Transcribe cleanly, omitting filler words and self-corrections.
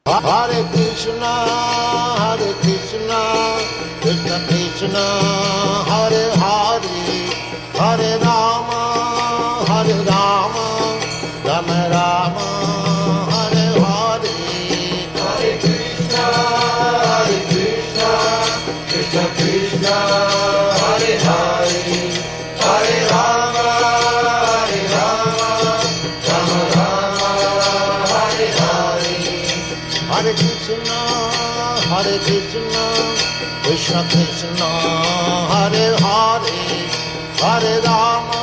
Hare Krishna, Krishna Krishna, Hare Hare, Hare Rama, Rama Rama, Hare Hare. Hare Krishna, Krishna Krishna, Hare Hare, Hare Rama, Rama Rama, Hare Hare. Hare Krishna, Krishna Krishna, Hare Hare, Hare Rama,